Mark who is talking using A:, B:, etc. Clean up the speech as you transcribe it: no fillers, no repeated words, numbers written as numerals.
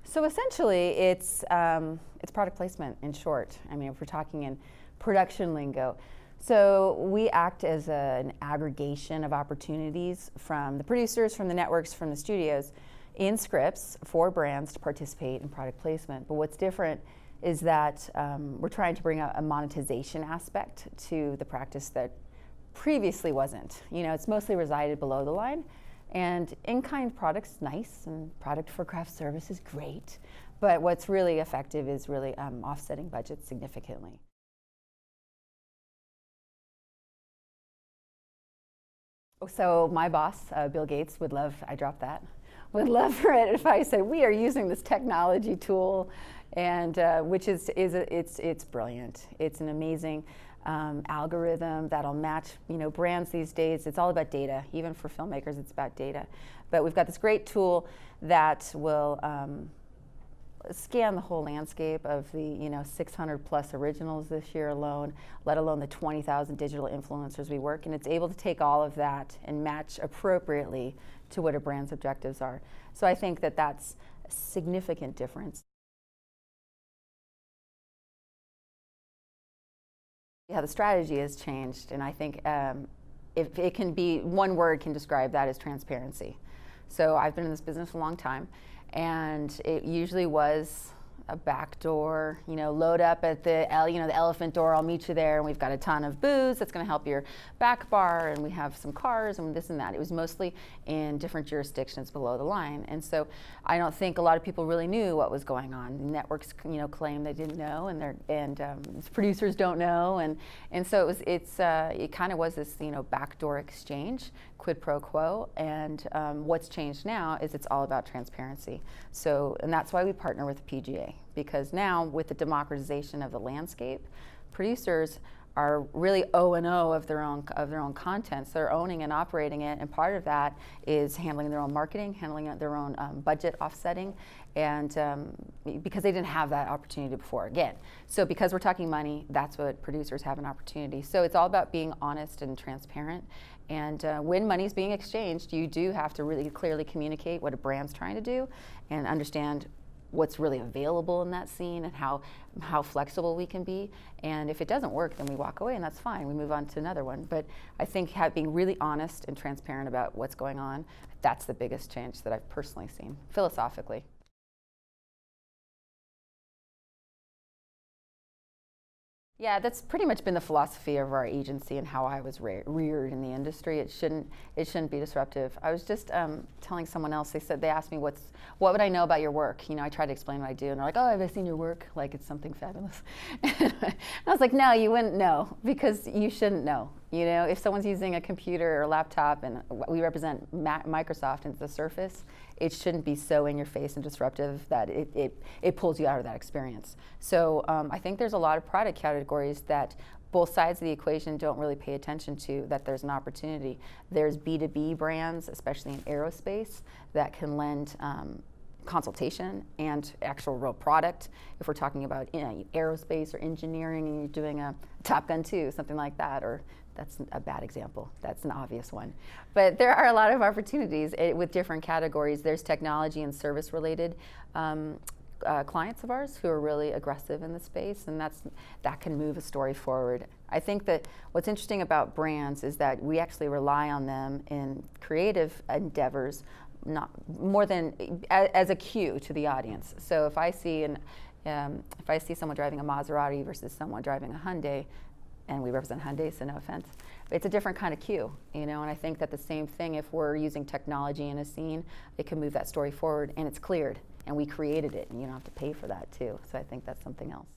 A: So essentially, it's product placement in short. I mean, if we're talking in production lingo. So we act as an aggregation of opportunities from the producers, from the networks, from the studios in scripts for brands to participate in product placement. But what's different is that we're trying to bring a monetization aspect to the practice that previously wasn't. You know, it's mostly resided below the line. And in-kind product's nice, and product for craft service is great. But what's really effective is really offsetting budgets significantly. So my boss, Bill Gates, would love, I dropped that, would love for it if I said, we are using this technology tool, and which it's brilliant. It's an amazing algorithm that'll match, you know, brands these days. It's all about data. Even for filmmakers, it's about data. But we've got this great tool that will scan the whole landscape of the 600 plus originals this year alone, let alone the 20,000 digital influencers we work, and it's able to take all of that and match appropriately to what a brand's objectives are. So I think that that's a significant difference. Yeah, the strategy has changed, and I think if it can be, one word can describe that as transparency. So I've been in this business a long time, and it usually was a back door, load up at the elephant door, I'll meet you there, and we've got a ton of booze that's going to help your back bar, and we have some cars and this and that. It was mostly in different jurisdictions below the line, and so I don't think a lot of people really knew what was going on. The networks, claim they didn't know, and producers don't know, and so it kind of was this backdoor exchange, quid pro quo, and what's changed now is it's all about transparency. So, and that's why we partner with the PGA, because now with the democratization of the landscape, producers are really O&O of their own content. So they're owning and operating it, and part of that is handling their own marketing, handling their own budget offsetting, and because they didn't have that opportunity before. Again, so because we're talking money, that's what producers have an opportunity. So it's all about being honest and transparent. And when money's being exchanged, you do have to really clearly communicate what a brand's trying to do and understand what's really available in that scene and how flexible we can be. And if it doesn't work, then we walk away, and that's fine. We move on to another one. But I think being really honest and transparent about what's going on, that's the biggest change that I've personally seen, philosophically. Yeah, that's pretty much been the philosophy of our agency and how I was reared in the industry. It shouldn't be disruptive. I was just telling someone else. They asked me what would I know about your work. I try to explain what I do, and they're like, "Oh, have I seen your work? Like it's something fabulous." And I was like, "No, you wouldn't know because you shouldn't know. If someone's using a computer or laptop, and we represent Microsoft and the Surface, it shouldn't be so in your face and disruptive that it pulls you out of that experience." So I think there's a lot of product categories that both sides of the equation don't really pay attention to, that there's an opportunity. There's B2B brands, especially in aerospace, that can lend consultation and actual real product. If we're talking about aerospace or engineering and you're doing a Top Gun 2, something like that, or that's a bad example. That's an obvious one. But there are a lot of opportunities with different categories. There's technology and service related clients of ours who are really aggressive in the space, and that can move a story forward. I think that what's interesting about brands is that we actually rely on them in creative endeavors, not more than as a cue to the audience. So if I see someone driving a Maserati versus someone driving a Hyundai, and we represent Hyundai, so no offense, it's a different kind of cue, and I think that the same thing, if we're using technology in a scene, it can move that story forward, and it's cleared, and we created it, and you don't have to pay for that too. So I think that's something else.